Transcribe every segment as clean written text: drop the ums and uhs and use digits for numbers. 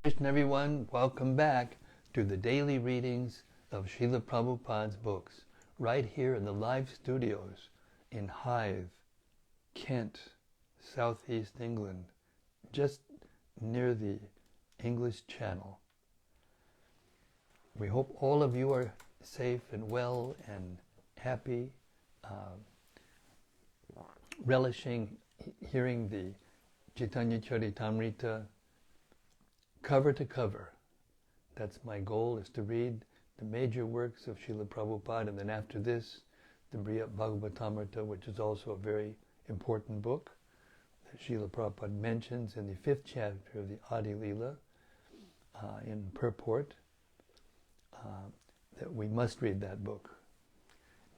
Krishna, everyone. Welcome back to the daily readings of Srila Prabhupada's books, right here in the live studios in Hythe, Kent, southeast England, just near the English Channel. We hope all of you are safe and well and happy, relishing hearing the Caitanya-caritämrta cover to cover. That's my goal, is to read the major works of Srila Prabhupada, and then after this, the Bhagavatamrita, which is also a very important book that Srila Prabhupada mentions in the 5th chapter of the Antya-līlā in purport, that we must read that book.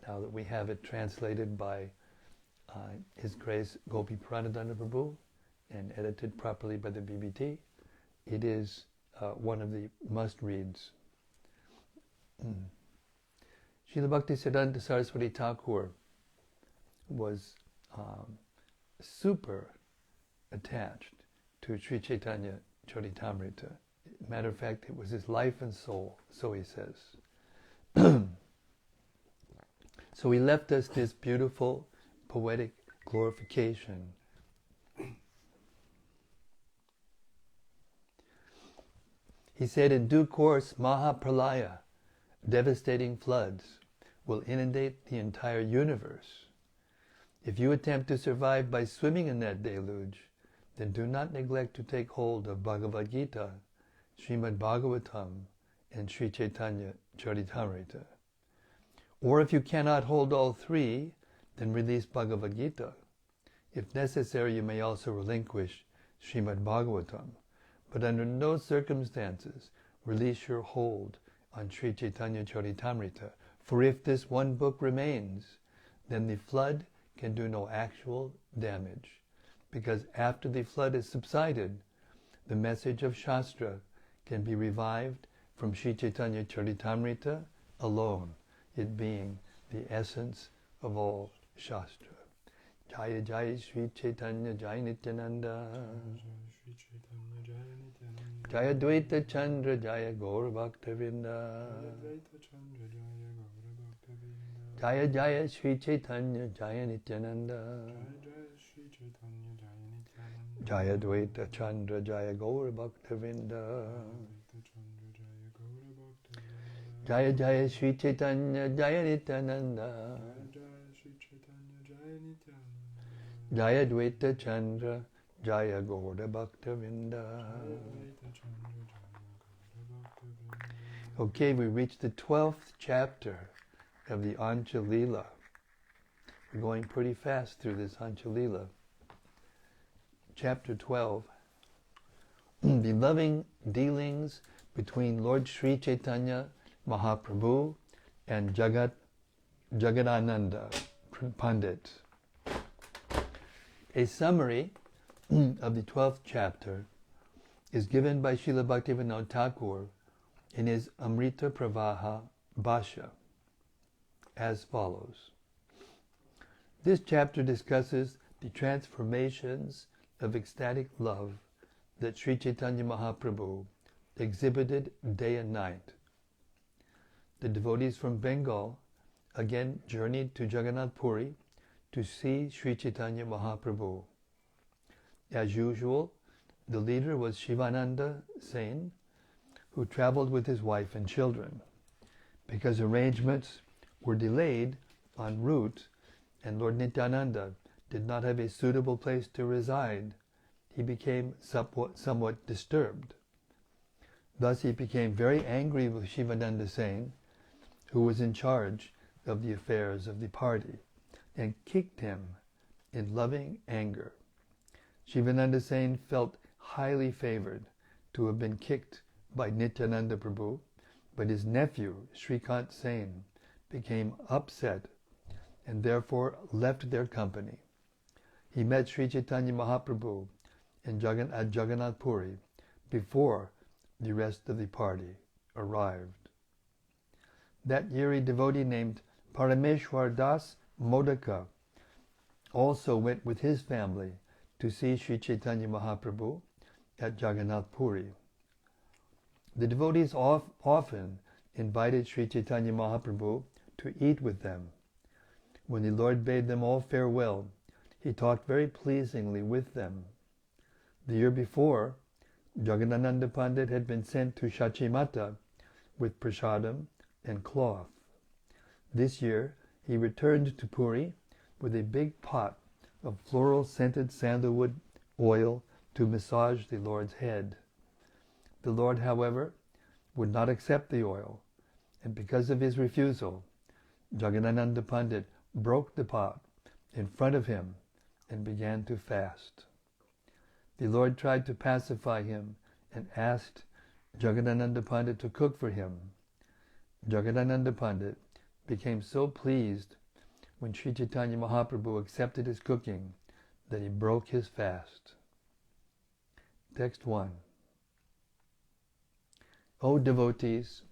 Now that we have it translated by His Grace Gopi Paṇḍita Prabhu and edited properly by the BBT, it is one of the must-reads. Srila Bhaktisiddhanta Saraswati Thakur was super attached to Sri Caitanya-caritämrta. Matter of fact, it was his life and soul, so he says. So he left us this beautiful, poetic glorification. He said, in due course, Mahāpralaya, devastating floods, will inundate the entire universe. If you attempt to survive by swimming in that deluge, then do not neglect to take hold of Bhagavad Gita, Srimad Bhagavatam, and Sri Caitanya-caritämrta. Or if you cannot hold all three, then release Bhagavad Gita. If necessary, you may also relinquish Srimad Bhagavatam. But under no circumstances release your hold on Sri Caitanya-caritämrta. For if this one book remains, then the flood can do no actual damage. Because after the flood has subsided, the message of Shastra can be revived from Sri Caitanya-caritämrta alone, it being the essence of all Shastra. Jaya Jaya Sri Chaitanya Jaya Nityananda Jaya Dvaita Chandra Jaya Gaura Bhaktavinda Jaya Jaya Sri Chaitanya Jaya Nityananda Jaya Dvaita Chandra Jaya Gaura Bhaktavinda Jaya Jaya Sri Chaitanya Jaya Nityananda Jaya Dvaita Chandra Jaya Gaura Bhaktavinda. Okay, we reached the 12th chapter of the Antya-līlā. We're going pretty fast through this Antya-līlā. Chapter 12. The loving dealings between Lord Sri Chaitanya Mahāprabhu and Jagadānanda Paṇḍita. A summary of the 12th chapter is given by Srila Bhaktivinoda Thakur in his Amrita Pravaha Bhashya as follows. This chapter discusses the transformations of ecstatic love that Sri Chaitanya Mahaprabhu exhibited day and night. The devotees from Bengal again journeyed to Jagannath Puri to see Sri Chaitanya Mahaprabhu. As usual, the leader was Shivananda Sen, who traveled with his wife and children. Because arrangements were delayed en route and Lord Nityananda did not have a suitable place to reside, he became somewhat disturbed. Thus he became very angry with Shivananda Sen, who was in charge of the affairs of the party, and kicked him in loving anger. Shivananda Sen felt highly favored to have been kicked by Nityananda Prabhu, but his nephew, Srikant Sen, became upset and therefore left their company. He met Sri Chaitanya Mahaprabhu at Jagannath Puri before the rest of the party arrived. That year a devotee named Parameshwar Das Modaka also went with his family to see Sri Chaitanya Mahaprabhu at Jagannath Puri. The devotees often invited Sri Caitanya Mahaprabhu to eat with them. When the Lord bade them all farewell, he talked very pleasingly with them. The year before, Jagadānanda Pandit had been sent to Shachimata with prasadam and cloth. This year, he returned to Puri with a big pot of floral-scented sandalwood oil to massage the Lord's head. The Lord, however, would not accept the oil, and because of his refusal, Jagadānanda Pandit broke the pot in front of him and began to fast. The Lord tried to pacify him and asked Jagadānanda Pandit to cook for him. Jagadānanda Pandit became so pleased when Sri Caitanya Mahaprabhu accepted his cooking that he broke his fast. Text 1. O devotees,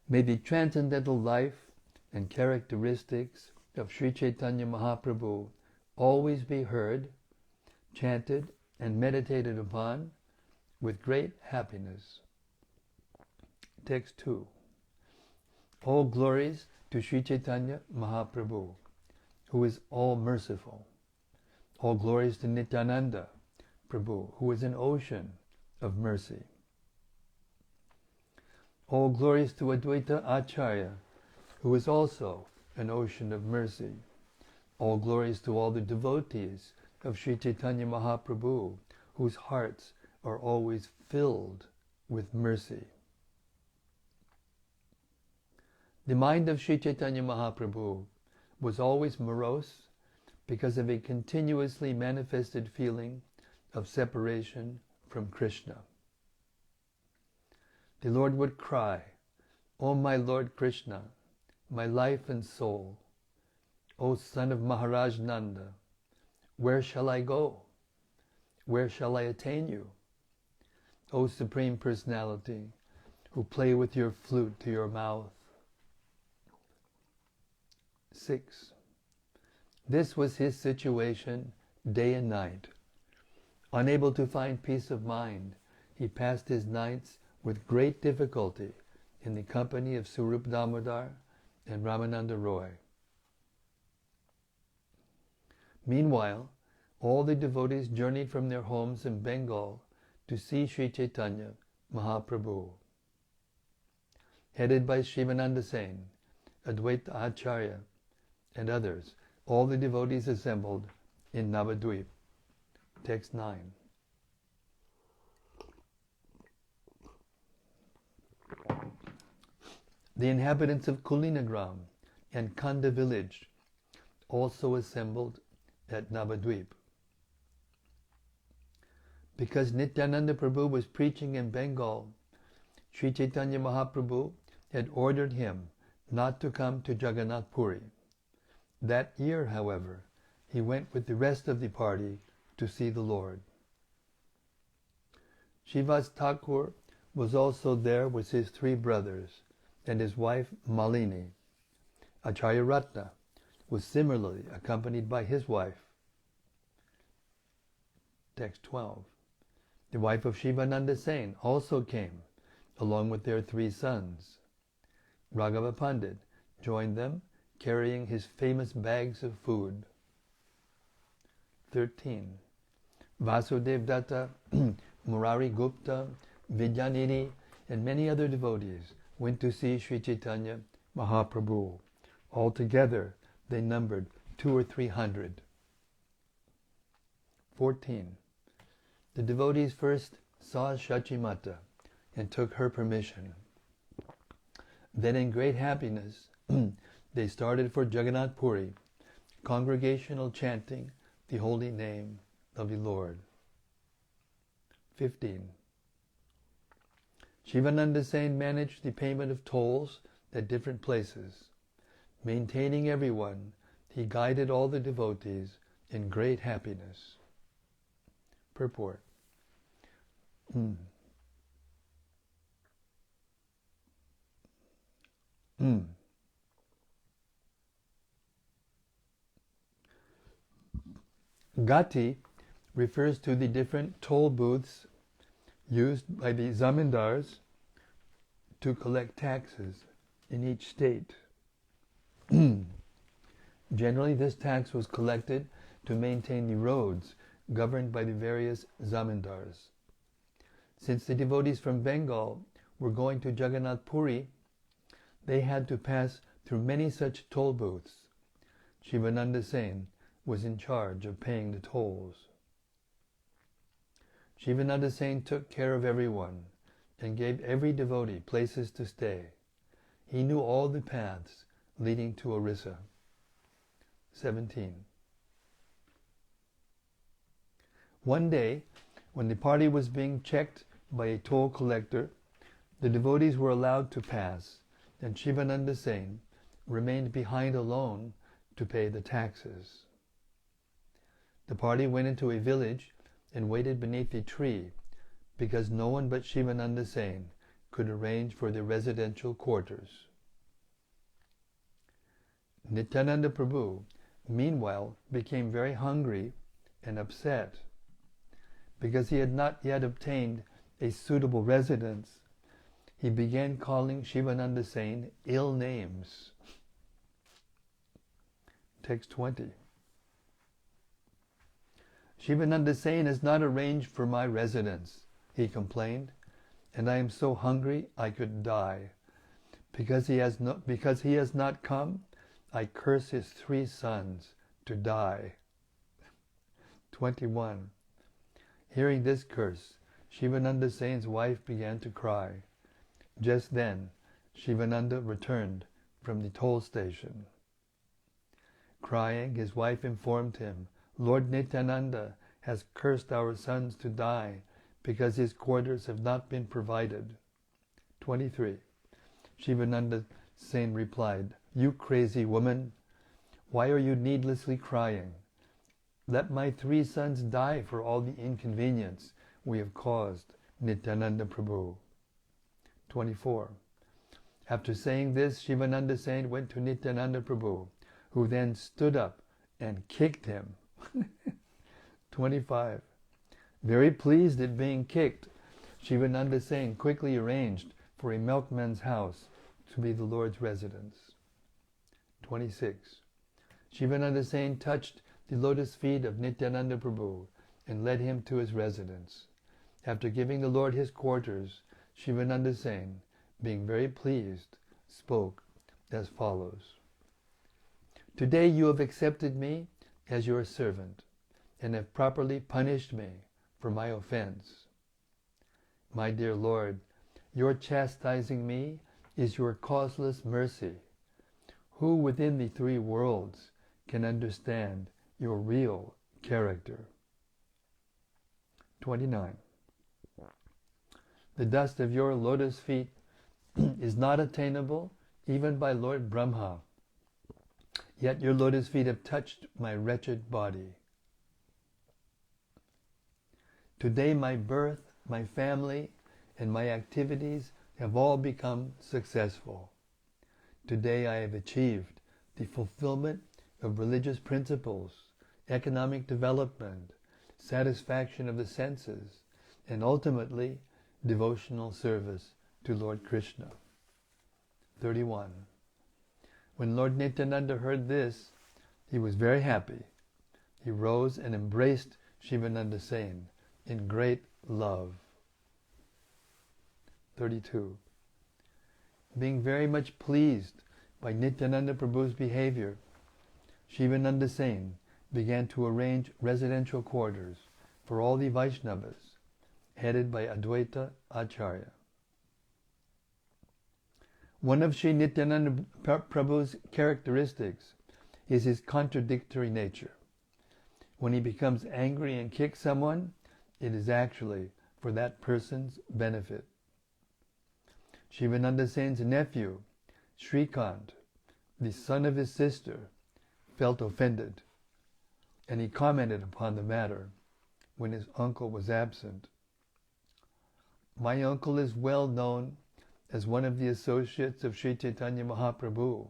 may the transcendental life and characteristics of Sri Caitanya Mahaprabhu always be heard, chanted, and meditated upon with great happiness. Text 2. All glories to Sri Caitanya Mahaprabhu, who is all merciful. All glories to Nityananda Prabhu, who is an ocean of mercy. All glories to Advaita Acharya, who is also an ocean of mercy. All glories to all the devotees of Sri Caitanya Mahaprabhu, whose hearts are always filled with mercy. The mind of Sri Caitanya Mahaprabhu was always morose because of a continuously manifested feeling of separation from Krishna. The Lord would cry, "O my Lord Krishna, my life and soul, O son of Maharaj Nanda, where shall I go? Where shall I attain you? O Supreme Personality, who play with your flute to your mouth." 6. This was his situation day and night. Unable to find peace of mind, he passed his nights with great difficulty in the company of Swarup Damodar and Ramananda Roy. Meanwhile, all the devotees journeyed from their homes in Bengal to see Sri Caitanya Mahaprabhu. Headed by Shivananda Sen, Advaita Acharya, and others, all the devotees assembled in Navadvip. Text 9. The inhabitants of Kulinagram and Kanda village also assembled at Navadvip. Because Nityananda Prabhu was preaching in Bengal, Sri Caitanya Mahaprabhu had ordered him not to come to Jagannath Puri. That year, however, he went with the rest of the party to see the Lord. Srivas Thakur was also there with his 3 brothers and his wife Malini. Acharya Ratna was similarly accompanied by his wife. Text 12. The wife of Shivananda Sen also came, along with their 3 sons. Raghava Pandit joined them, carrying his famous bags of food. 13. Vasudev Datta, Murari Gupta, Vidyanidhi, and many other devotees went to see Sri Caitanya Mahaprabhu. Altogether, they numbered 200 or 300. 14. The devotees first saw Shachimata and took her permission. Then in great happiness, they started for Jagannath Puri, congregational chanting the holy name of the Lord. 15. Shivananda Sen managed the payment of tolls at different places. Maintaining everyone, he guided all the devotees in great happiness. Purport. Gati refers to the different toll booths used by the zamindars to collect taxes in each state. Generally, this tax was collected to maintain the roads governed by the various zamindars. Since the devotees from Bengal were going to Jagannath Puri, they had to pass through many such toll booths. Shivananda Sen was in charge of paying the tolls. Shivananda Sen took care of everyone and gave every devotee places to stay. He knew all the paths leading to Orissa. 17. One day, when the party was being checked by a toll collector, the devotees were allowed to pass, and Shivananda Sen remained behind alone to pay the taxes. The party went into a village and waited beneath a tree because no one but Shivananda Sen could arrange for their residential quarters. Nityananda Prabhu, meanwhile, became very hungry and upset. Because he had not yet obtained a suitable residence, he began calling Shivananda Sen ill names. Text 20. Shivananda Sen has not arranged for my residence, he complained, and I am so hungry I could die. Because he has not come, I curse his 3 sons to die. 21. Hearing this curse, Shivananda Sen's wife began to cry. Just then, Shivananda returned from the toll station. Crying, his wife informed him, Lord Nityananda has cursed our sons to die because his quarters have not been provided. 23. Shivananda Sen replied, You crazy woman, why are you needlessly crying? Let my 3 sons die for all the inconvenience we have caused Nityananda Prabhu. 24. After saying this, Shivananda Sen went to Nityananda Prabhu, who then stood up and kicked him. 25. Very pleased at being kicked, Shivananda Sen quickly arranged for a milkman's house to be the Lord's residence. 26. Shivananda Sen touched the lotus feet of Nityananda Prabhu and led him to his residence. After giving the Lord his quarters, Shivananda Sen, being very pleased, spoke as follows. Today you have accepted me as your servant and have properly punished me for my offense. My dear Lord, your chastising me is your causeless mercy. Who within the 3 worlds can understand your real character? 29. The dust of your lotus feet is not attainable even by Lord Brahma. Yet your lotus feet have touched my wretched body. Today my birth, my family, and my activities have all become successful. Today I have achieved the fulfillment of religious principles, economic development, satisfaction of the senses, and ultimately devotional service to Lord Krishna. 31. When Lord Nityananda heard this, he was very happy. He rose and embraced Shivananda Sen in great love. 32. Being very much pleased by Nityananda Prabhu's behavior, Shivananda Sen began to arrange residential quarters for all the Vaishnavas, headed by Advaita Acharya. One of Sri Nityananda Prabhu's characteristics is his contradictory nature. When he becomes angry and kicks someone, it is actually for that person's benefit. Shivananda Sen's nephew, Shrikant, the son of his sister, felt offended, and he commented upon the matter when his uncle was absent. My uncle is well known as one of the associates of Sri Chaitanya Mahāprabhu,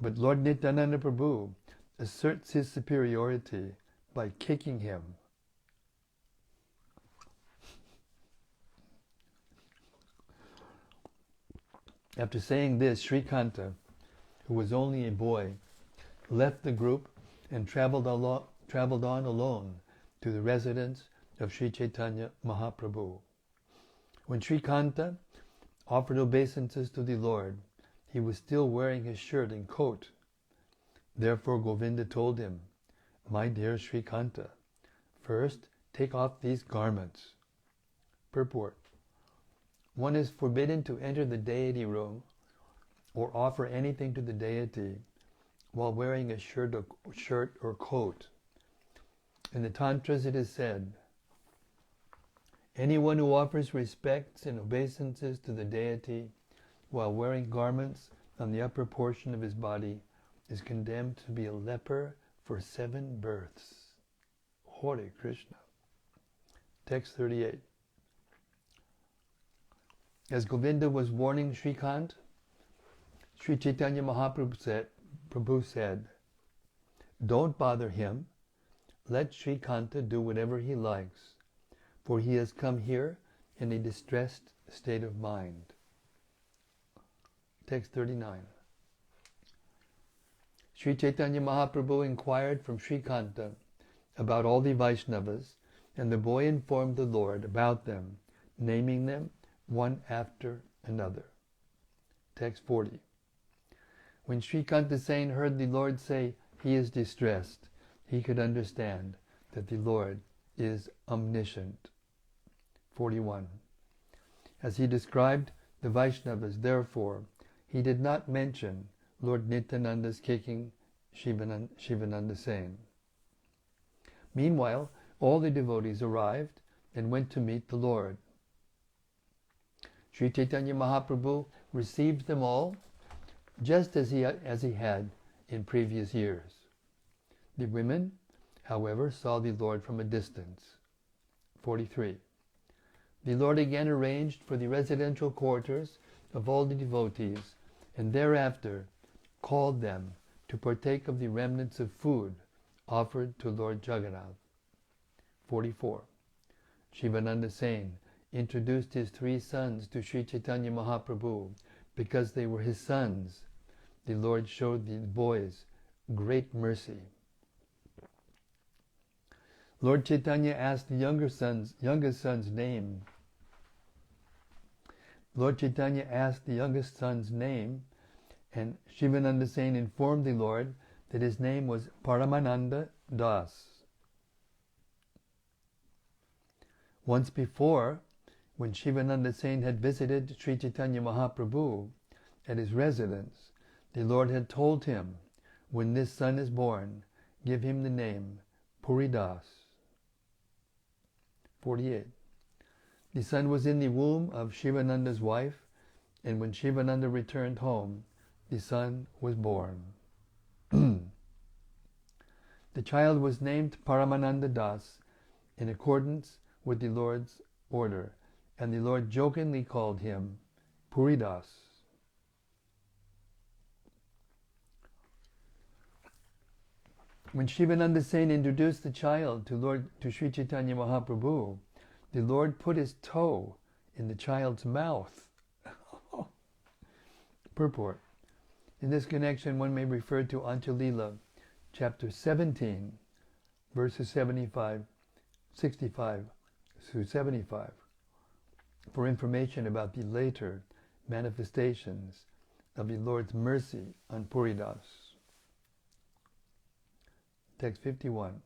but Lord Nityananda Prabhu asserts his superiority by kicking him. After saying this, Srikanta, who was only a boy, left the group and traveled on alone to the residence of Sri Chaitanya Mahaprabhu. When Srikanta offered obeisances to the Lord, he was still wearing his shirt and coat. Therefore Govinda told him, "My dear Srikanta, first take off these garments." Purport: one is forbidden to enter the deity room or offer anything to the deity while wearing a shirt or coat. In the Tantras it is said, anyone who offers respects and obeisances to the deity while wearing garments on the upper portion of his body is condemned to be a leper for 7 births. Hare Krishna. Text 38. As Govinda was warning Srikant, Sri Chaitanya Mahaprabhu said, "Don't bother him. Let Srikanta do whatever he likes, for he has come here in a distressed state of mind." Text 39. Sri Chaitanya Mahaprabhu inquired from Srikanta about all the Vaishnavas, and the boy informed the Lord about them, naming them one after another. Text 40. When Srikanta Sain heard the Lord say, "He is distressed," he could understand that the Lord is omniscient. 41. As he described the Vaishnavas, therefore, he did not mention Lord Nityananda's kicking Shivananda Sain. Meanwhile, all the devotees arrived and went to meet the Lord. Sri Chaitanya Mahaprabhu received them all just as he had in previous years. The women, however, saw the Lord from a distance. 43. The Lord again arranged for the residential quarters of all the devotees, and thereafter called them to partake of the remnants of food offered to Lord Jagannath. 44. Shivananda Sain introduced his 3 sons to Sri Chaitanya Mahaprabhu. Because they were his sons, the Lord showed the boys great mercy. Lord Chaitanya asked the youngest son's name. Lord Chaitanya asked the youngest son's name, and Shivananda Sain informed the Lord that his name was Paramananda Das. Once before, when Shivananda Sain had visited Sri Chaitanya Mahaprabhu at his residence, the Lord had told him, "When this son is born, give him the name Puridas." 48. The son was in the womb of Shivananda's wife, and when Shivananda returned home, the son was born. The child was named Paramananda Das in accordance with the Lord's order, and the Lord jokingly called him Puridas. When Shivananda Sain introduced the child to Sri Chaitanya Mahaprabhu, the Lord put his toe in the child's mouth. Purport. In this connection, one may refer to Antya-līlā, chapter 17, verses 65 through 75, for information about the later manifestations of the Lord's mercy on Puridas. Text 51.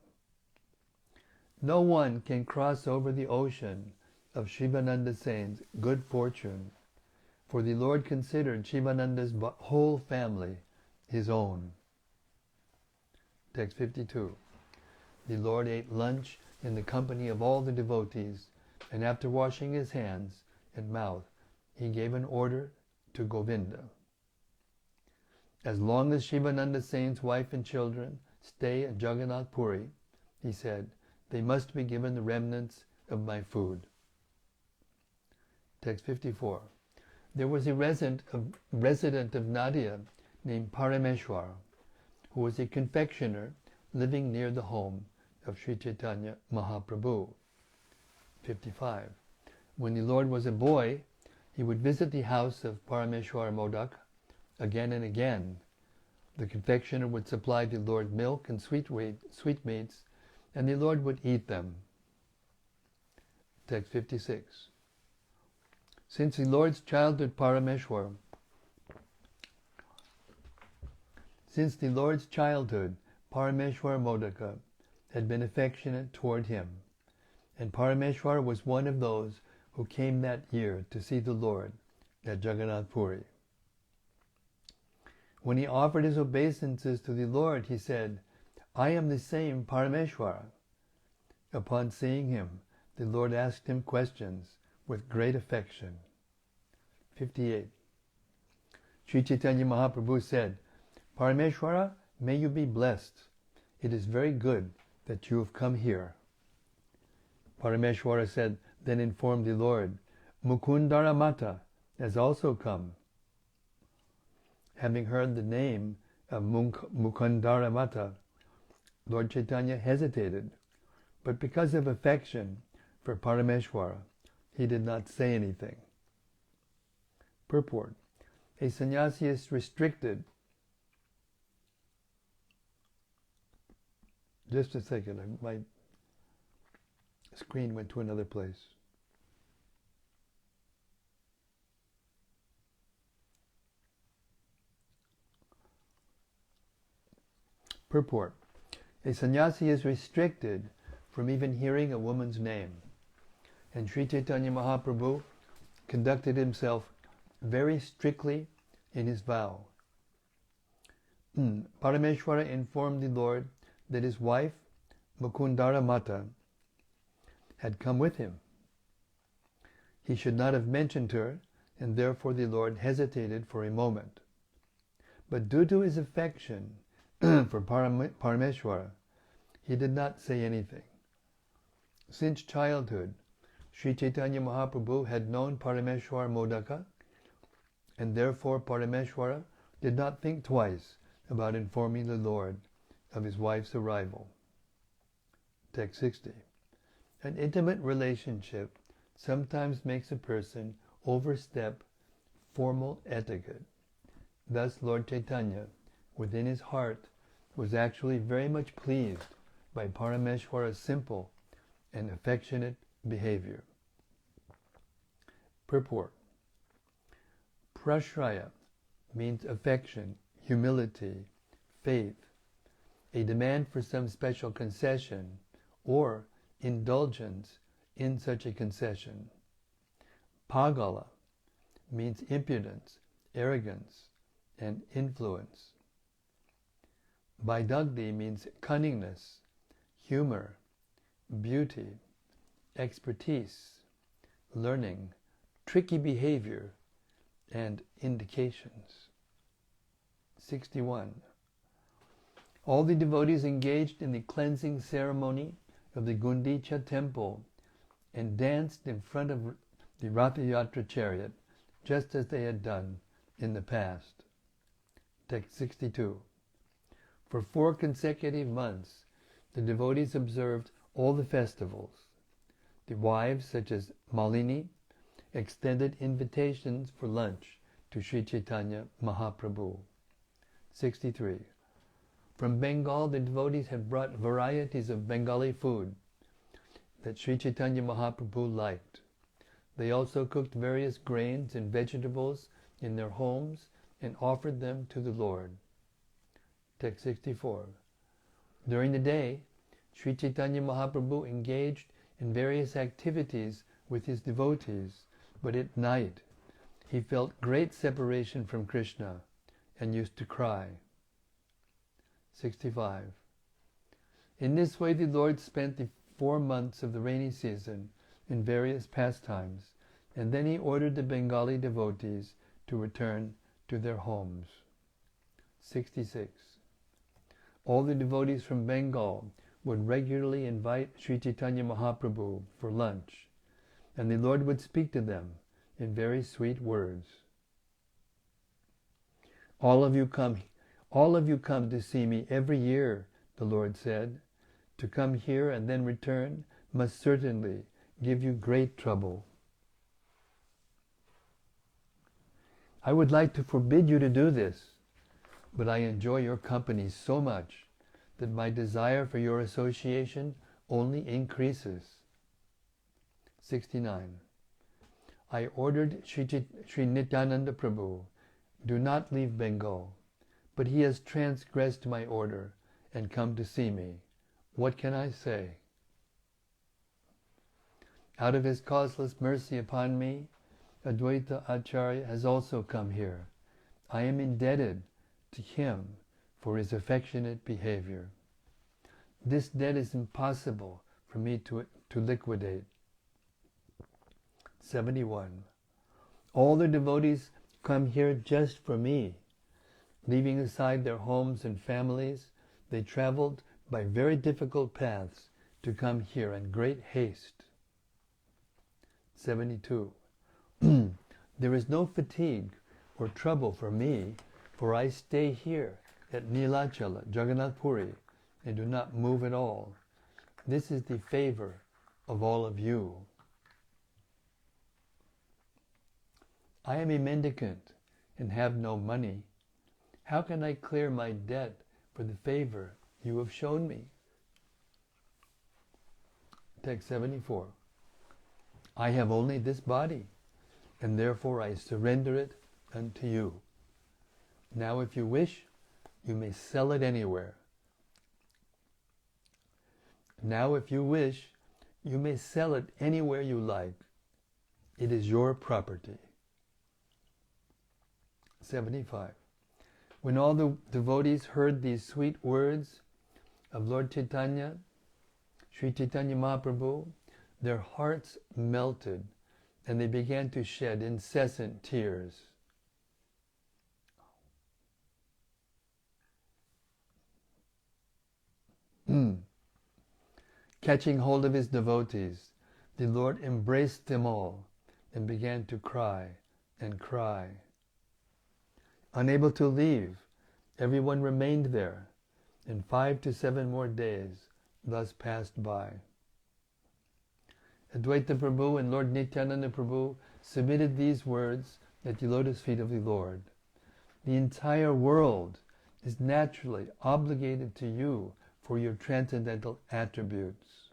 No one can cross over the ocean of Shivananda Sain's good fortune, for the Lord considered Shivananda's whole family his own. Text 52. The Lord ate lunch in the company of all the devotees, and after washing his hands and mouth, he gave an order to Govinda. As long as Shivananda Sain's wife and children stay at Jagannath Puri, he said, they must be given the remnants of my food. Text 54. There was a resident of Nadia named Parameshwar, who was a confectioner living near the home of Sri Chaitanya Mahaprabhu. 55. When the Lord was a boy, He would visit the house of Parameshwara Modak again and again. The confectioner would supply the Lord milk and sweetmeats, and the Lord would eat them. Text 56. Since the Lord's childhood Parameshwara Modaka had been affectionate toward him, and Parameshwara was one of those who came that year to see the Lord at Jagannath Puri. When he offered his obeisances to the Lord, he said, "I am the same Parameshwara." Upon seeing him, the Lord asked him questions with great affection. 58. Sri Chaitanya Mahaprabhu said, "Parameshwara, may you be blessed. It is very good that you have come here." Parameshwara then informed the Lord, "Mukundara Mata has also come." Having heard the name of Mukundara Mata, Lord Chaitanya hesitated, but because of affection for Parameshwara, he did not say anything. Purport. A sannyasi is restricted. Just a second, my screen went to another place. Purport. A sannyasi is restricted from even hearing a woman's name. And Sri Chaitanya Mahaprabhu conducted himself very strictly in his vow. Parameshwara informed the Lord that his wife, Mukundara Mata, had come with him. He should not have mentioned her, and therefore the Lord hesitated for a moment. But due to his affection for Parameshwara, he did not say anything. Since childhood, Sri Chaitanya Mahaprabhu had known Parameshwara Modaka, and therefore Parameshwara did not think twice about informing the Lord of his wife's arrival. Text 60. An intimate relationship sometimes makes a person overstep formal etiquette. Thus Lord Chaitanya, within his heart, was actually very much pleased by Parameshwara's simple and affectionate behavior. Purport. Prashraya means affection, humility, faith, a demand for some special concession, or indulgence in such a concession. Pagala means impudence, arrogance, and influence. Vaidagdhi means cunningness, humor, beauty, expertise, learning, tricky behavior, and indications. 61. All the devotees engaged in the cleansing ceremony of the Gundicha temple and danced in front of the Ratha Yatra chariot, just as they had done in the past. Text 62. For 4 consecutive months, the devotees observed all the festivals. The wives, such as Malini, extended invitations for lunch to Sri Chaitanya Mahaprabhu. 63. From Bengal, the devotees had brought varieties of Bengali food that Sri Chaitanya Mahaprabhu liked. They also cooked various grains and vegetables in their homes and offered them to the Lord. Text 64. During the day, Sri Chaitanya Mahaprabhu engaged in various activities with his devotees, but at night he felt great separation from Krishna and used to cry. 65. In this way the Lord spent the 4 months of the rainy season in various pastimes, and then he ordered the Bengali devotees to return to their homes. 66. All the devotees from Bengal would regularly invite Sri Chaitanya Mahaprabhu for lunch, and the Lord would speak to them in very sweet words. All of you come to see me every year, the Lord said. To come here and then return must certainly give you great trouble. I would like to forbid you to do this, but I enjoy your company so much that my desire for your association only increases. 69. I ordered Sri Nityananda Prabhu, do not leave Bengal, but he has transgressed my order and come to see me. What can I say? Out of his causeless mercy upon me, Advaita Acharya has also come here. I am indebted to him for his affectionate behavior. This debt is impossible for me to liquidate. 71. All the devotees come here just for me. Leaving aside their homes and families, they traveled by very difficult paths to come here in great haste. 72. There is no fatigue or trouble for me, for I stay here at Nilachala, Jagannath Puri, and do not move at all. This is the favor of all of you. I am a mendicant and have no money. How can I clear my debt for the favor you have shown me? Text 74. I have only this body, and therefore I surrender it unto you. Now if you wish, you may sell it anywhere. Now if you wish, you may sell it anywhere you like. It is your property. 75. When all the devotees heard these sweet words of Lord Chaitanya, Sri Chaitanya Mahaprabhu, their hearts melted and they began to shed incessant tears. Catching hold of his devotees, the Lord embraced them all and began to cry and cry. Unable to leave, everyone remained there, and 5 to 7 more days thus passed by. Advaita Prabhu and Lord Nityananda Prabhu submitted these words at the lotus feet of the Lord. The entire world is naturally obligated to you for your transcendental attributes.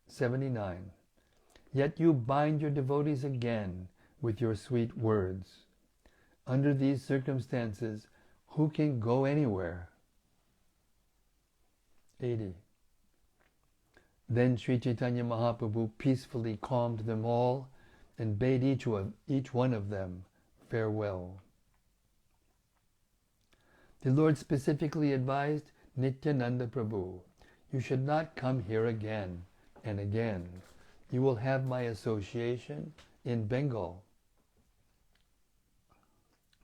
79. Yet you bind your devotees again with your sweet words. Under these circumstances, who can go anywhere? 80. Then Sri Chaitanya Mahaprabhu peacefully calmed them all and bade each one of them farewell. The Lord specifically advised Nityananda Prabhu, you should not come here again and again. You will have my association in Bengal.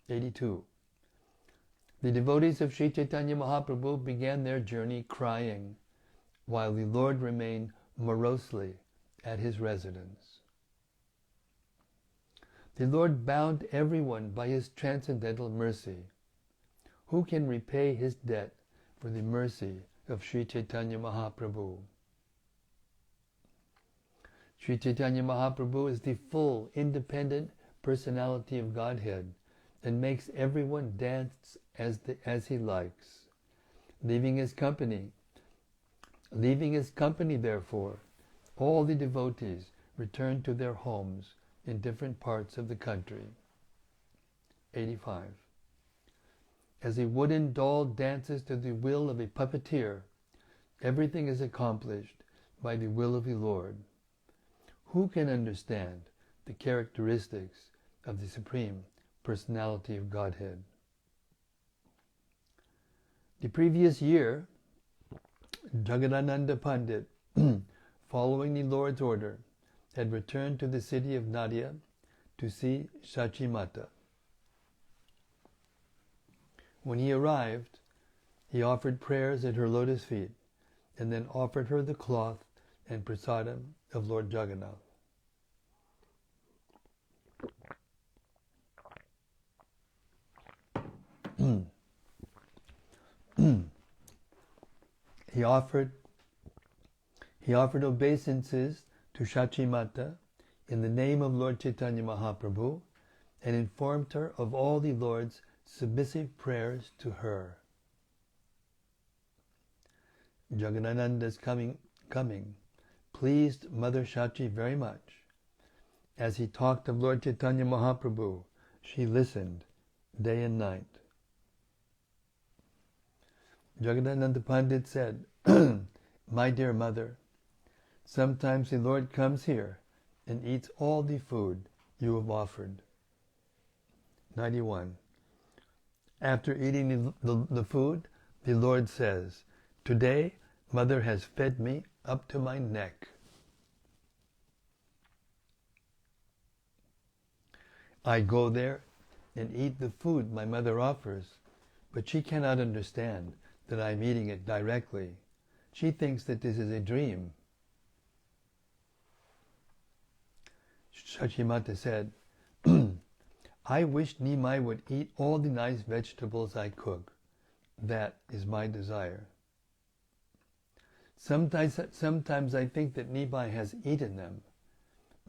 82. The devotees of Sri Chaitanya Mahaprabhu began their journey crying, while the Lord remained morosely at his residence. The Lord bound everyone by his transcendental mercy. Who can repay his debt for the mercy of Sri Chaitanya Mahaprabhu? Sri Chaitanya Mahaprabhu is the full, independent personality of Godhead and makes everyone dance as he likes. Leaving his company, therefore, all the devotees return to their homes in different parts of the country. 85. As a wooden doll dances to the will of a puppeteer, everything is accomplished by the will of the Lord. Who can understand the characteristics of the Supreme Personality of Godhead? The previous year, Jagadānanda Pandit, following the Lord's order, had returned to the city of Nadia to see Shachi Mata. When he arrived, he offered prayers at her lotus feet and then offered her the cloth and prasadam of Lord Jagannath. He offered obeisances to Shachi Mata in the name of Lord Chaitanya Mahaprabhu and informed her of all the Lord's submissive prayers to her. Jagadānanda's coming pleased Mother Shachi very much. As he talked of Lord Chaitanya Mahaprabhu, she listened day and night. Jagadānanda Pandit said, "My dear mother, sometimes the Lord comes here and eats all the food you have offered." 91. After eating the food, the Lord says, "Today, Mother has fed me up to my neck." I go there and eat the food my mother offers, but she cannot understand that I am eating it directly. She thinks that this is a dream. Shachimata said, "I wish Nimai would eat all the nice vegetables I cook. That is my desire. Sometimes I think that Nimai has eaten them,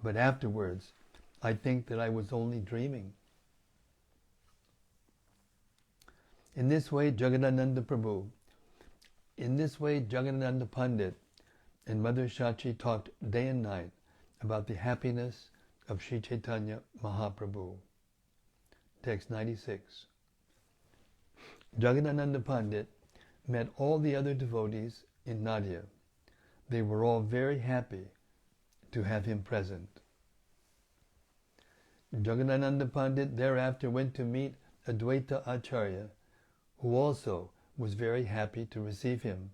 but afterwards I think that I was only dreaming." In this way, Jagadānanda Pandit and Mother Shachi talked day and night about the happiness of Sri Chaitanya Mahaprabhu. Text 96. Jagadānanda Pandit met all the other devotees in Nadia. They were all very happy to have him present. Jagadānanda Pandit thereafter went to meet Advaita Acharya, who also was very happy to receive him.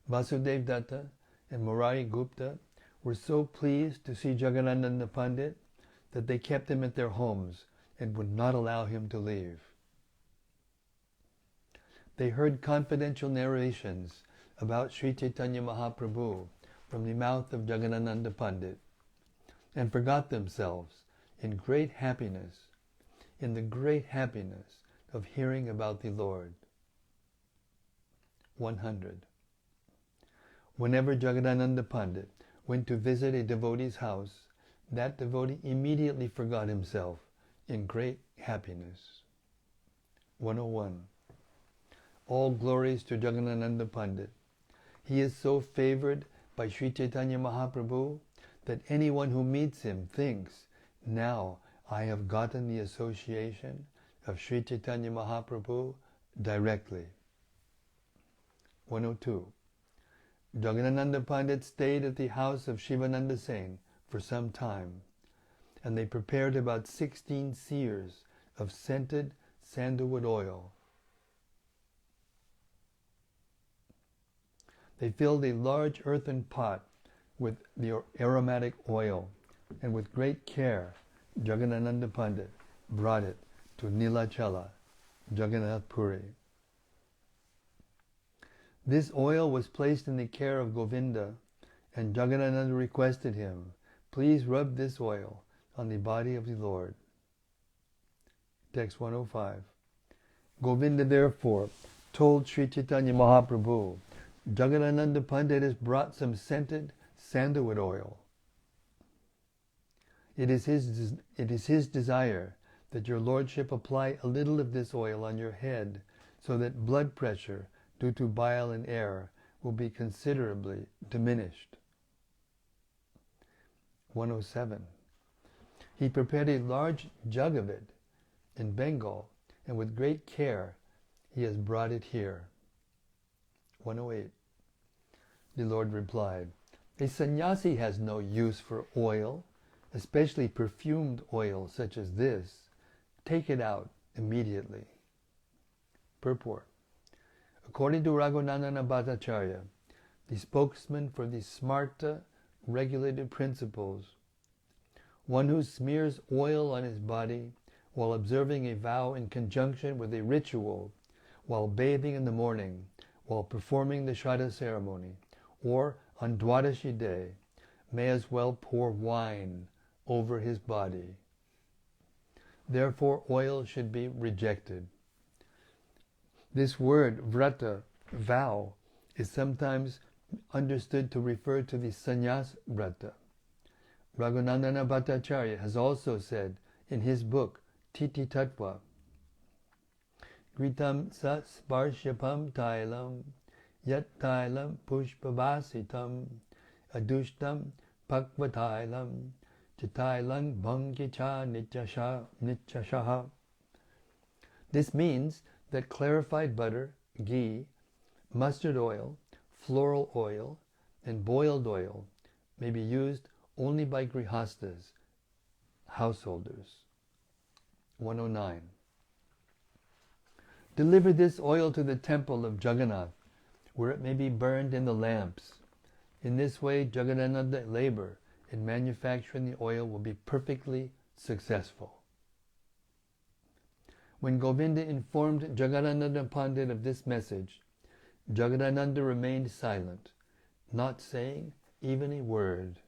Vasudev Datta and Murari Gupta were so pleased to see Jagadānanda Pandit that they kept him at their homes and would not allow him to leave. They heard confidential narrations about Sri Chaitanya Mahaprabhu from the mouth of Jagadānanda Pandit and forgot themselves in great happiness, in the great happiness of hearing about the Lord. 100. Whenever Jagadānanda Pandit went to visit a devotee's house, that devotee immediately forgot himself in great happiness. 101. All glories to Jagadānanda Pandit. He is so favored by Sri Chaitanya Mahaprabhu that anyone who meets him thinks, "Now I have gotten the association of Sri Chaitanya Mahaprabhu directly." 102. Jagadānanda Pandit stayed at the house of Shivananda Sen for some time, and they prepared about 16 seers of scented sandalwood oil. They filled a large earthen pot with the aromatic oil, and with great care Jagadānanda Pandit brought it to Nilachala, Jagannath Puri. This oil was placed in the care of Govinda, and Jagadānanda requested him, "Please rub this oil on the body of the Lord." Text 105. Govinda therefore told Sri Chaitanya Mahaprabhu, "Jagadānanda Pandit has brought some scented sandalwood oil. It is his desire that your lordship apply a little of this oil on your head, so that blood pressure due to bile and air will be considerably diminished." 107. He prepared a large jug of it in Bengal, and with great care he has brought it here. 108. The Lord replied, "A sannyasi has no use for oil, especially perfumed oil such as this. Take it out immediately." Purport. According to Raghunandana Bhattacharya, the spokesman for the Smarta regulated principles, one who smears oil on his body while observing a vow in conjunction with a ritual, while bathing in the morning, while performing the Shraddha ceremony, or on Dwadashi day, may as well pour wine over his body. Therefore oil should be rejected. This word, vrata, vow, is sometimes understood to refer to the sannyas vrata. Raghunandana Bhattacharya has also said in his book Titi Tattva, Gritam sa sparshapam tailam yat tailam pushpavasitam adushtam pakvatailam chitailang bhangicha nityashaha. This means that clarified butter, ghee, mustard oil, floral oil, and boiled oil may be used only by grihastas, householders. 109. Deliver this oil to the temple of Jagannath, where it may be burned in the lamps. In this way, Jagadānanda's labor in manufacturing the oil will be perfectly successful. When Govinda informed Jagadānanda Pandit of this message, Jagadānanda remained silent, not saying even a word.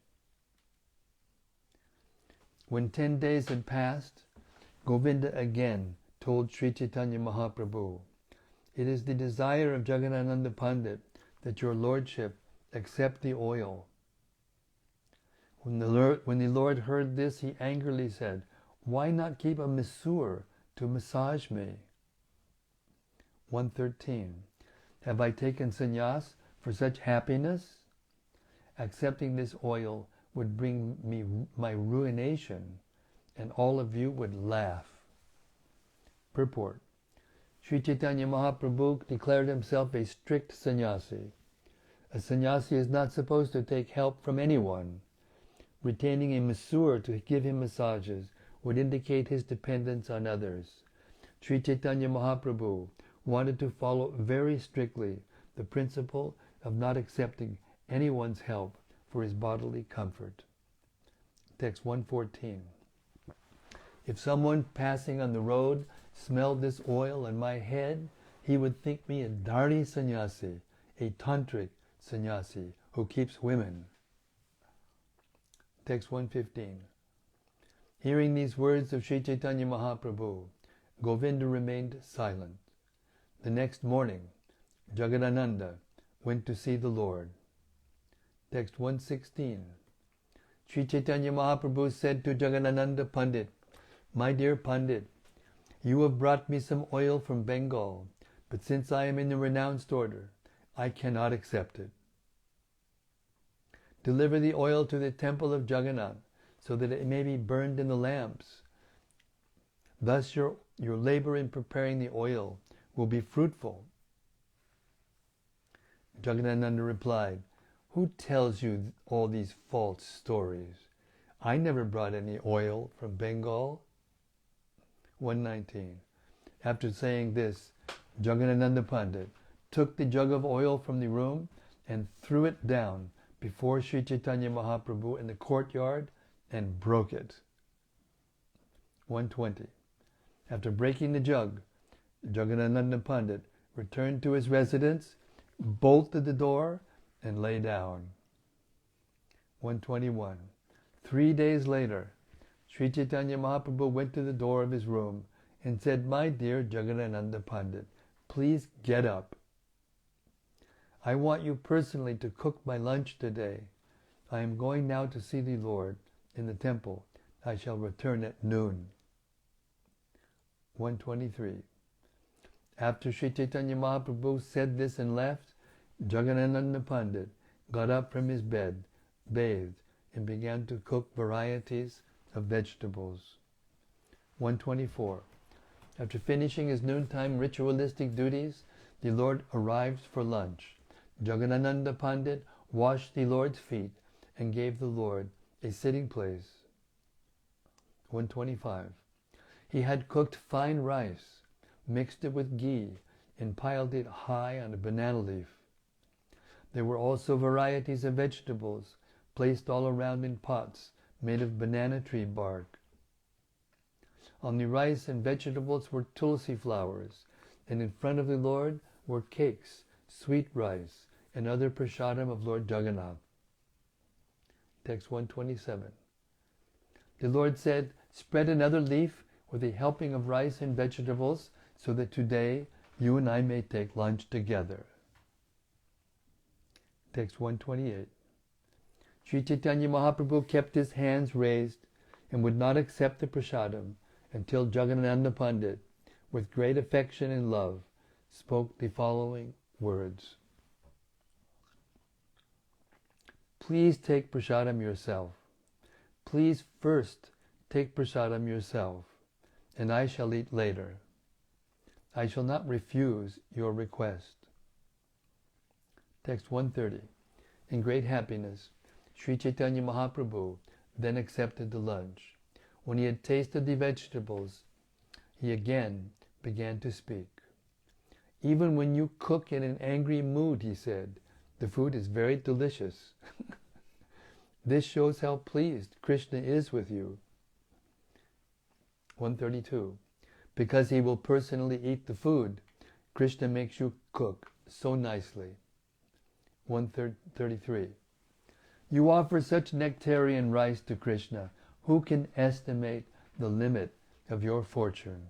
When 10 days had passed, Govinda again told Sri Chaitanya Mahaprabhu, "It is the desire of Jagadānanda Pandit that your lordship accept the oil." When the Lord heard this, he angrily said, "Why not keep a masseur to massage me?" 113. Have I taken sannyas for such happiness? Accepting this oil would bring me my ruination, and all of you would laugh. Purport. Sri Chaitanya Mahaprabhu declared himself a strict sannyasi. A sannyasi is not supposed to take help from anyone. Retaining a masseur to give him massages would indicate his dependence on others. Sri Chaitanya Mahaprabhu wanted to follow very strictly the principle of not accepting anyone's help for his bodily comfort. Text 114. If someone passing on the road smelled this oil on my head, he would think me a Dhari sannyasi, a tantric sannyasi who keeps women. Text 115. Hearing these words of Sri Chaitanya Mahaprabhu, Govinda remained silent. The next morning, Jagadānanda went to see the Lord. Text 116. Sri Chaitanya Mahaprabhu said to Jagadānanda Pandit, "My dear Pandit, you have brought me some oil from Bengal, but since I am in the renounced order, I cannot accept it. Deliver the oil to the temple of Jagannath, so that it may be burned in the lamps. Thus your labor in preparing the oil will be fruitful." Jagadānanda replied, "Who tells you all these false stories? I never brought any oil from Bengal." 119. After saying this, Jagadānanda Pandit took the jug of oil from the room and threw it down before Sri Chaitanya Mahaprabhu in the courtyard and broke it. 120. After breaking the jug, Jagadānanda Pandit returned to his residence, bolted the door, and lay down. 121. 3 days later, Sri Chaitanya Mahaprabhu went to the door of his room and said, "My dear Jagadānanda Pandit, please get up. I want you personally to cook my lunch today. I am going now to see the Lord in the temple. I shall return at noon." 123. After Sri Chaitanya Mahaprabhu said this and left, Jagadānanda Pandit got up from his bed, bathed, and began to cook varieties of vegetables. 124. After finishing his noontime ritualistic duties, the Lord arrived for lunch. Jagadānanda Pandit washed the Lord's feet and gave the Lord a sitting place. 125. He had cooked fine rice, mixed it with ghee, and piled it high on a banana leaf. There were also varieties of vegetables placed all around in pots made of banana tree bark. On the rice and vegetables were tulsi flowers, and in front of the Lord were cakes, sweet rice, and other prasadam of Lord Jagannath. Text 127. The Lord said, "Spread another leaf with a helping of rice and vegetables, so that today you and I may take lunch together." Text 128. Sri Chaitanya Mahaprabhu kept his hands raised and would not accept the prasadam until Jagadānanda Pandit, with great affection and love, spoke the following words. Please take prasadam yourself. Please first take prasadam yourself, and I shall eat later. I shall not refuse your request. Text 130. In great happiness, Sri Chaitanya Mahaprabhu then accepted the lunch. When he had tasted the vegetables, he again began to speak. Even when you cook in an angry mood, he said, the food is very delicious. This shows how pleased Krishna is with you. 132. Because he will personally eat the food, Krishna makes you cook so nicely. 133. You offer such nectarian rice to Krishna. Who can estimate the limit of your fortune?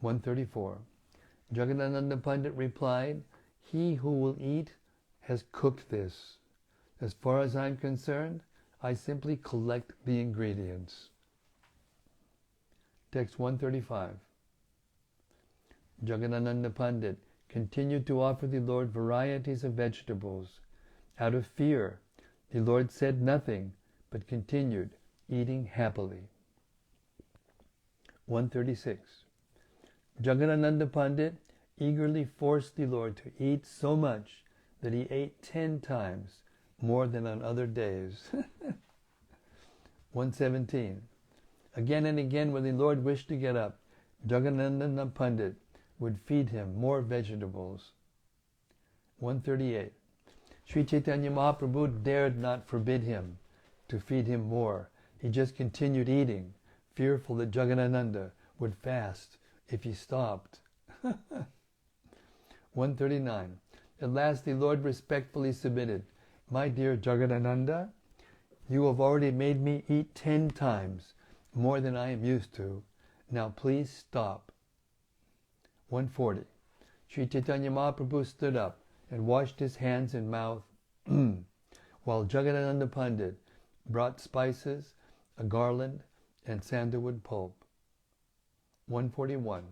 134. Jagadānanda Pandit replied, he who will eat has cooked this. As far as I'm concerned, I simply collect the ingredients. Text 135. Jagadānanda Pandit continued to offer the Lord varieties of vegetables. Out of fear, the Lord said nothing, but continued eating happily. 136. Jagadānanda Pandit eagerly forced the Lord to eat so much that he ate 10 times more than on other days. 117. Again and again when the Lord wished to get up, Jagadānanda Pandit would feed him more vegetables. 138. Sri Chaitanya Mahaprabhu dared not forbid him to feed him more. He just continued eating, fearful that Jagadānanda would fast if he stopped. 139. At last the Lord respectfully submitted, my dear Jagadānanda, you have already made me eat 10 times more than I am used to. Now please stop. 140. Sri Chaitanya Mahaprabhu stood up and washed his hands and mouth while Jagadānanda Pandit brought spices, a garland, and sandalwood pulp. 141.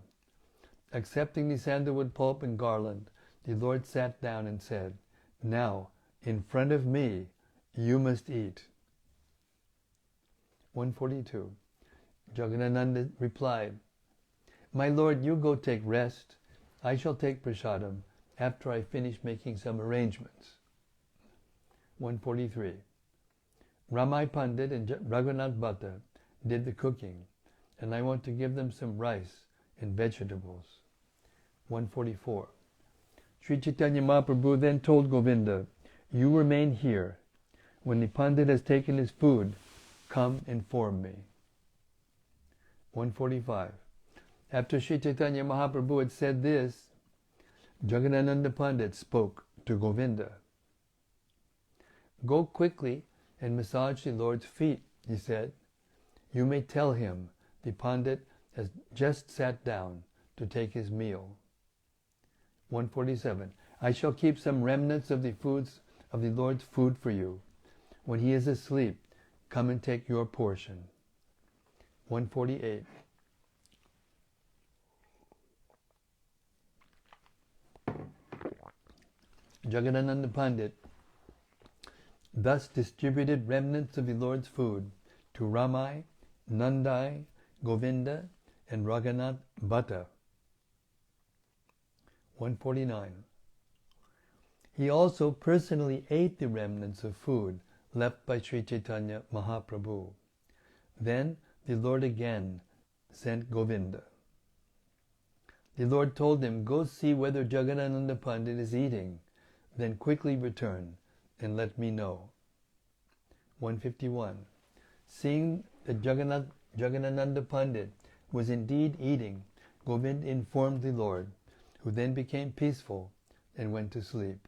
Accepting the sandalwood pulp and garland, the Lord sat down and said, now, in front of me, you must eat. 142. Jagadānanda replied, my Lord, you go take rest. I shall take prasadam after I finish making some arrangements. 143. Ramai Pandit and Raghunath Bhatta did the cooking, and I want to give them some rice and vegetables. 144. Sri Chaitanya Mahaprabhu then told Govinda, you remain here. When the Pandit has taken his food, come inform me. 145. After Sri Chaitanya Mahaprabhu had said this, Jagadānanda Pandit spoke to Govinda. Go quickly and massage the Lord's feet, he said. You may tell him the Pandit has just sat down to take his meal. 147. I shall keep some remnants of the Lord's food for you. When he is asleep, come and take your portion. 148. Jagadānanda Pandit thus distributed remnants of the Lord's food to Ramai, Nandai, Govinda, and Raghunath Bhatta. 149. He also personally ate the remnants of food left by Sri Chaitanya Mahaprabhu. Then the Lord again sent Govinda. The Lord told him, go see whether Jagadānanda Pandit is eating, then quickly return and let me know. 151. Seeing that Jagadānanda Pandit was indeed eating, Govinda informed the Lord, who then became peaceful and went to sleep.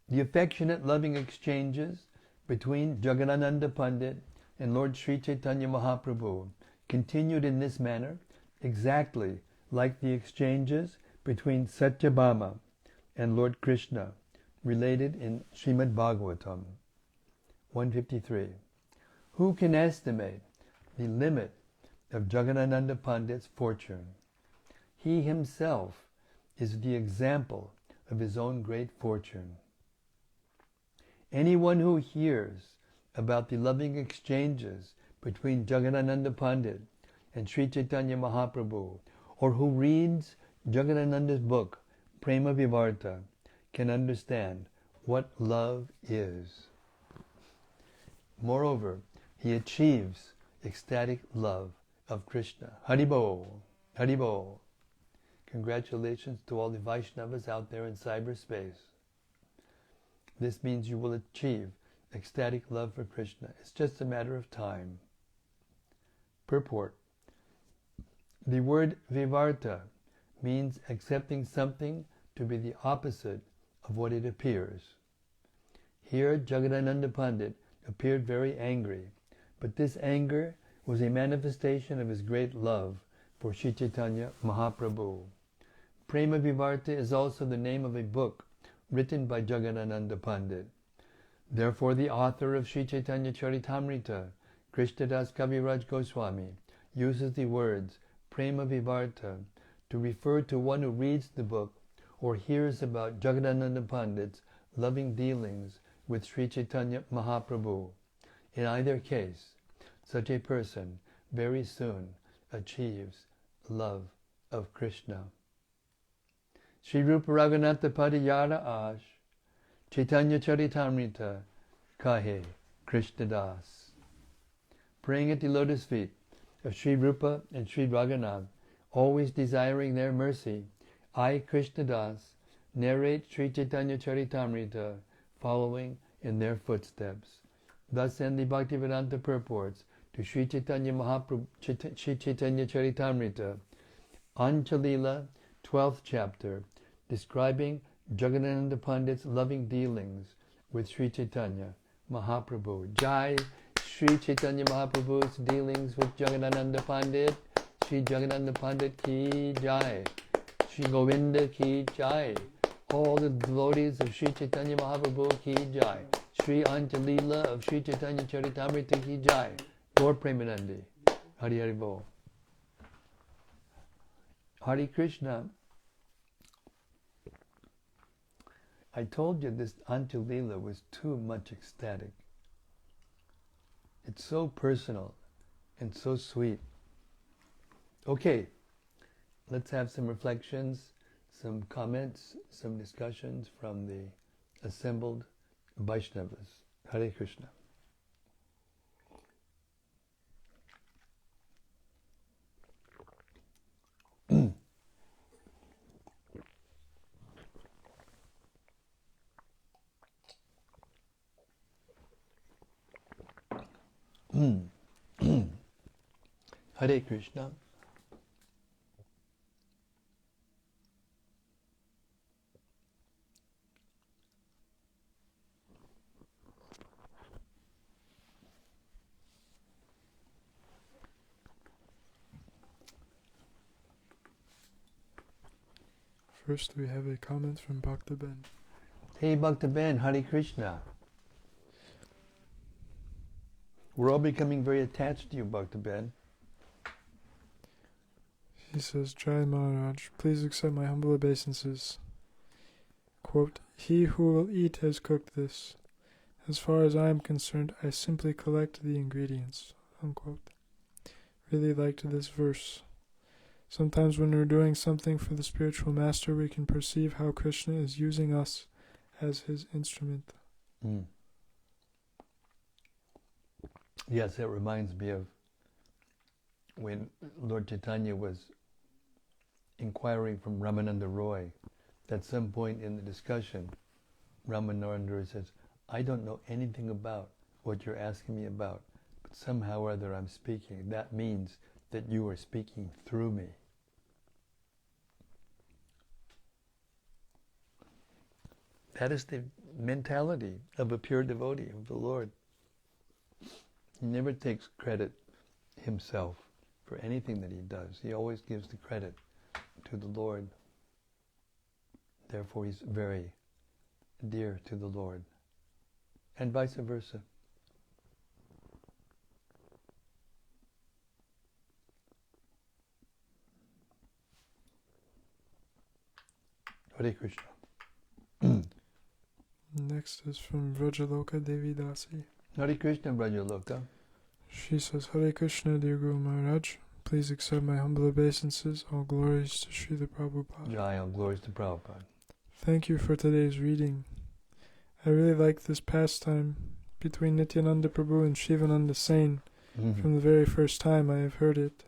The affectionate, loving exchanges between Jagadānanda Pandit and Lord Sri Chaitanya Mahaprabhu continued in this manner exactly like the exchanges between Satyabhama and Lord Krishna related in Srimad Bhagavatam 153. Who can estimate the limit of Jagadānanda Pandit's fortune? He himself is the example of his own great fortune. Anyone who hears about the loving exchanges between Jagadānanda Pandit and Sri Caitanya Mahāprabhu, or who reads Jagadānanda's book, Prema Vivarta, can understand what love is. Moreover, he achieves ecstatic love of Krishna. Haribol, Haribol. Congratulations to all the Vaishnavas out there in cyberspace. This means you will achieve ecstatic love for Krishna. It's just a matter of time. Purport. The word Vivarta means accepting something to be the opposite of what it appears. Here, Jagadānanda Pandit appeared very angry, but this anger was a manifestation of his great love for Sri Caitanya Mahāprabhu. Prema Vivarta is also the name of a book written by Jagadānanda Pandit. Therefore, the author of Sri Caitanya-caritämrta, Krishnadas Kaviraj Goswami, uses the words Prema Vivarta to refer to one who reads the book or hears about Jagadānanda Pandit's loving dealings with Sri Caitanya Mahāprabhu. In either case, such a person very soon achieves love of Krishna. Shri Rupa Raghunatha Padiyara Ash, Caitanya-caritämrta, Kahe Krishnadas. Praying at the lotus feet of Shri Rupa and Shri Raghunath, always desiring their mercy, I, Krishnadas, narrate Sri Caitanya-caritämrta, following in their footsteps. Thus end the Bhaktivedanta purports to Sri Caitanya Mahaprabhu, Sri Caitanya-caritämrta, Antya-līlā, 12th chapter, describing Jagadānanda Pandit's loving dealings with Sri Caitanya Mahaprabhu. Jai Sri Caitanya Mahaprabhu's dealings with Jagadānanda Pandit. Sri Jagadānanda Pandit ki jai. Sri Govinda ki jai. All the devotees of Sri Caitanya Mahaprabhu ki jai. Sri Antya-līlā of Sri Caitanya-caritämrta ki jai. Gaur Premanandi. Hari Hari Bol. Hare Krishna. I told you this Antya-līlā was too much ecstatic. It's so personal and so sweet. Okay, let's have some reflections, some comments, some discussions from the assembled Vaishnavas. Hare Krishna. Hare Krishna. First, we have a comment from Bhakta Ben. Hey Bhakta Ben, Hare Krishna. We're all becoming very attached to you, Bhakta Ben. He says, Jai Maharaj, please accept my humble obeisances. Quote, he who will eat has cooked this. As far as I am concerned, I simply collect the ingredients. Unquote. Really liked this verse. Sometimes when we're doing something for the spiritual master, we can perceive how Krishna is using us as his instrument. Yes, that reminds me of when Lord Chaitanya was inquiring from Ramananda Roy. At some point in the discussion, Ramananda Roy says, I don't know anything about what you're asking me about, but somehow or other I'm speaking. That means that you are speaking through me. That is the mentality of a pure devotee of the Lord. He never takes credit himself for anything that he does. He always gives the credit to the Lord. Therefore he's very dear to the Lord, and vice versa. Hare Krishna. Next is from Vrajaloka Devi Dasi. Hare Krishna, Vrajaloka. She says, Hare Krishna, dear Guru Maharaj. Please accept my humble obeisances. All glories to Srila Prabhupada. Jai, all glories to Prabhupada. Thank you for today's reading. I really like this pastime between Nityananda Prabhu and Shivananda Sain from the very first time I have heard it.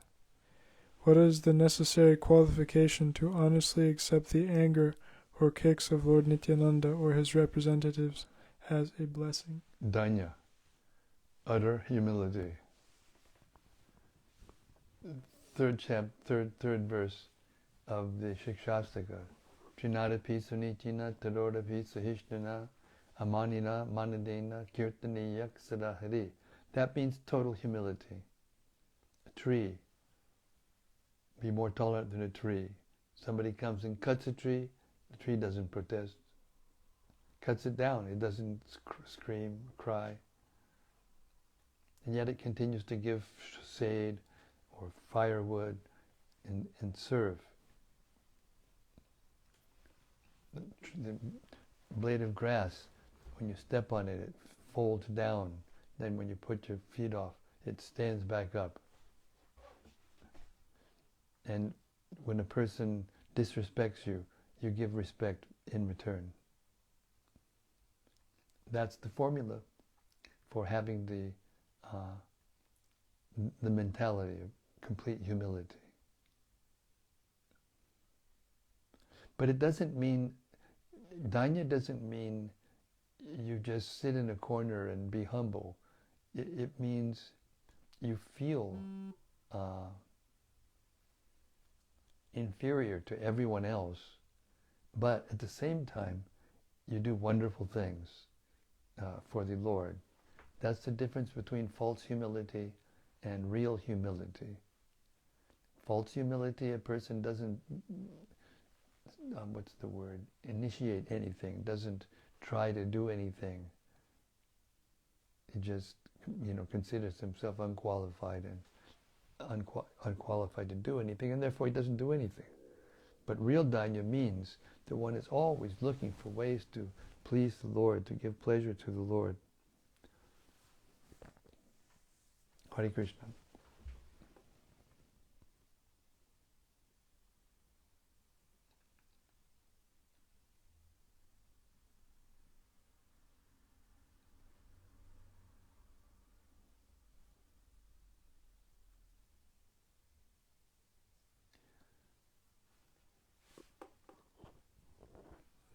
What is the necessary qualification to honestly accept the anger or kicks of Lord Nityananda or his representatives as a blessing? Danya, utter humility. Third verse of the Shikshastaka. Trinadapi sunichina tarodapi sahishnana amanina manadena kirtaniyak sadahari. That means total humility. A tree. Be more tolerant than a tree. Somebody comes and cuts a tree, the tree doesn't protest. Cuts it down, it doesn't scream, cry. And yet it continues to give shade or firewood and serve. The blade of grass, when you step on it, it folds down. Then when you put your feet off, it stands back up. And when a person disrespects you, you give respect in return. That's the formula for having the mentality of complete humility. But it doesn't mean, Danya doesn't mean you just sit in a corner and be humble. It means you feel inferior to everyone else, but at the same time, you do wonderful things for the Lord. That's the difference between false humility and real humility. False humility, a person doesn't, initiate anything, doesn't try to do anything. He just, considers himself unqualified and unqualified to do anything, and therefore he doesn't do anything. But real Danya means that one is always looking for ways to please the Lord, to give pleasure to the Lord. Hare Krishna.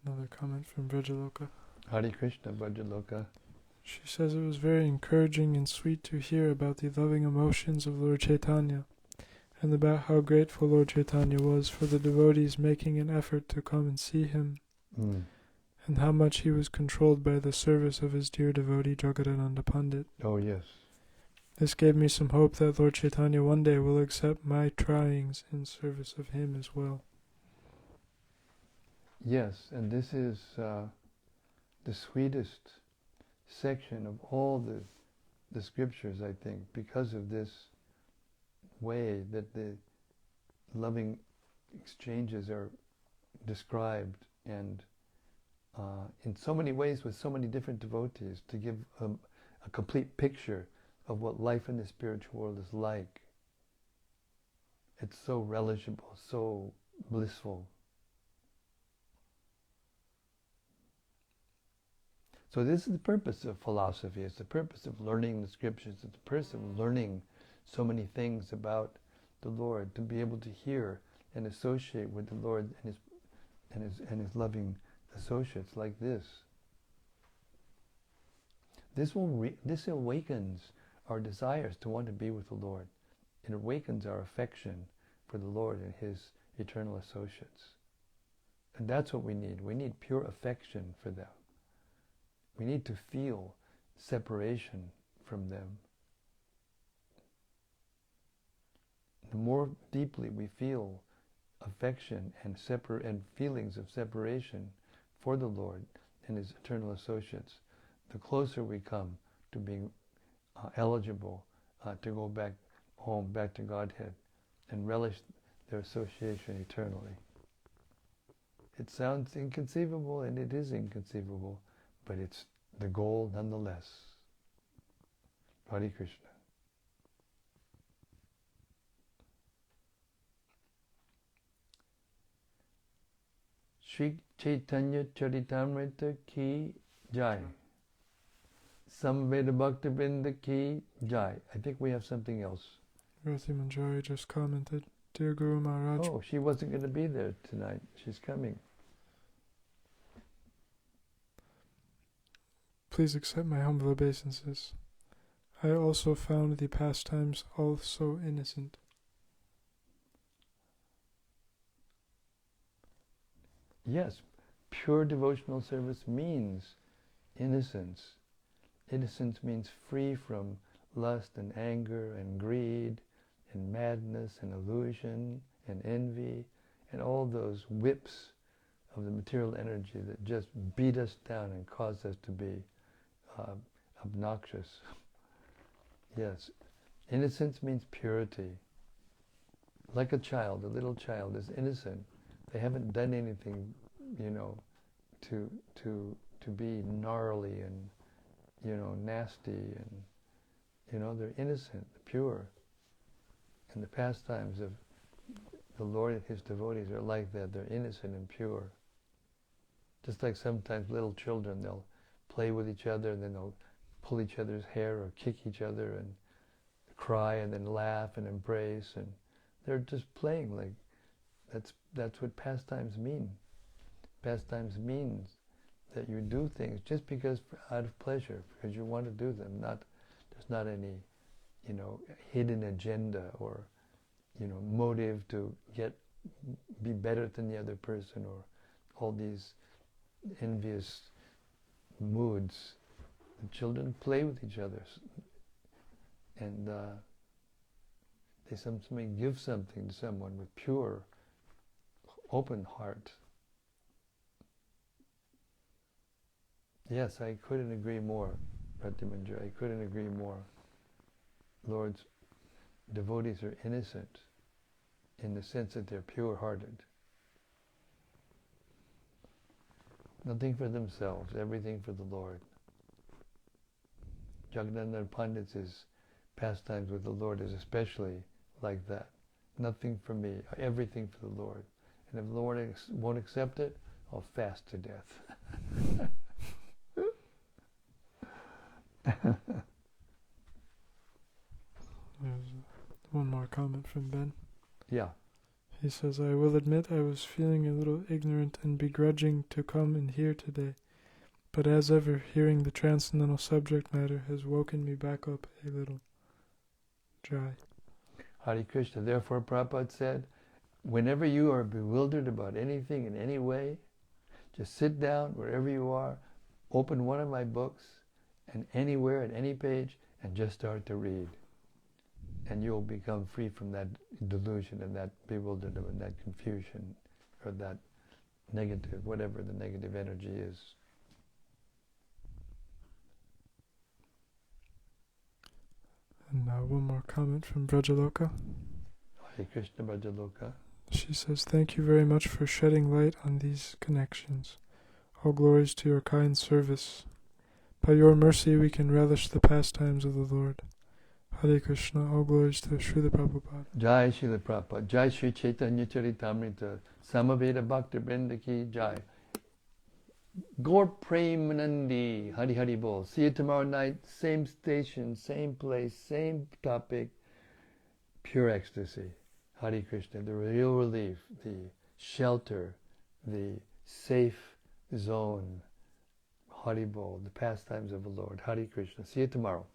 Another comment from Vrajaloka. Hare Krishna, Vrajaloka. She says it was very encouraging and sweet to hear about the loving emotions of Lord Chaitanya, and about how grateful Lord Chaitanya was for the devotees making an effort to come and see him, and how much he was controlled by the service of his dear devotee Jagadānanda Pandit. Oh yes. This gave me some hope that Lord Chaitanya one day will accept my tryings in service of him as well. Yes, and this is the sweetest section of all the scriptures, I think, because of this way that the loving exchanges are described, and in so many ways with so many different devotees, to give a complete picture of what life in the spiritual world is like. It's so relishable, so blissful. So this is the purpose of philosophy. It's the purpose of learning the scriptures. It's the purpose of learning so many things about the Lord, to be able to hear and associate with the Lord and his loving associates like this. This awakens our desires to want to be with the Lord. It awakens our affection for the Lord and his eternal associates. And that's what we need. We need pure affection for them. We need to feel separation from them. The more deeply we feel affection and feelings of separation for the Lord, and his eternal associates, the closer we come to being eligible to go back home, back to Godhead, and relish their association eternally. It sounds inconceivable, and it is inconceivable, but it's the goal nonetheless. Hare Krishna. Sri Caitanya-caritämrta ki jai. Samveda Bhakta Vrinda ki jai. I think we have something else. Rati Manjari just commented, Dear Guru Maharaj. Oh, she wasn't going to be there tonight. She's coming. Please accept my humble obeisances. I also found the pastimes also innocent. Yes, pure devotional service means innocence. Innocence means free from lust and anger and greed and madness and illusion and envy and all those whips of the material energy that just beat us down and cause us to be obnoxious. Yes, innocence means purity. Like a child, a little child is innocent. They haven't done anything, to be gnarly and, nasty and, they're innocent, pure. And the pastimes of the Lord and His devotees are like that. They're innocent and pure. Just like sometimes little children, they'll play with each other and then they'll pull each other's hair or kick each other and cry and then laugh and embrace, and they're just playing. Like that's what pastimes mean. Pastimes means that you do things just because out of pleasure, because you want to do them. There's not any, hidden agenda or, motive to be better than the other person, or all these envious moods. The children play with each other, and they sometimes give something to someone with pure, open heart. Yes, I couldn't agree more, Pratimanjari. I couldn't agree more. Lord's devotees are innocent in the sense that they're pure-hearted. Nothing for themselves, everything for the Lord. Jagadānanda Pandit's pastimes with the Lord is especially like that. Nothing for me, everything for the Lord. And if the Lord won't accept it, I'll fast to death. There's one more comment from Ben. Yeah. He says, I will admit I was feeling a little ignorant and begrudging to come and hear today, but as ever, hearing the transcendental subject matter has woken me back up a little. Jai. Hare Krishna. Therefore, Prabhupada said, whenever you are bewildered about anything in any way, just sit down wherever you are, open one of my books, and anywhere at any page, and just start to read. And you'll become free from that delusion and that bewilderment and that confusion or that negative, whatever the negative energy is. And one more comment from Brajaloka. Hare Krishna Brajaloka. She says, thank you very much for shedding light on these connections. All glories to your kind service. By your mercy we can relish the pastimes of the Lord. Hare Krishna, all glories to Srila Prabhupada. Jai Srila Prabhupada. Jai Sri Caitanya-caritämrta. Samaveda Bhakta Vrinda ki Jai. Gaur Premanandi. Hari Hari Bol. See you tomorrow night. Same station, same place, same topic. Pure ecstasy. Hare Krishna. The real relief, the shelter, the safe zone. Hari Bol. The pastimes of the Lord. Hare Krishna. See you tomorrow.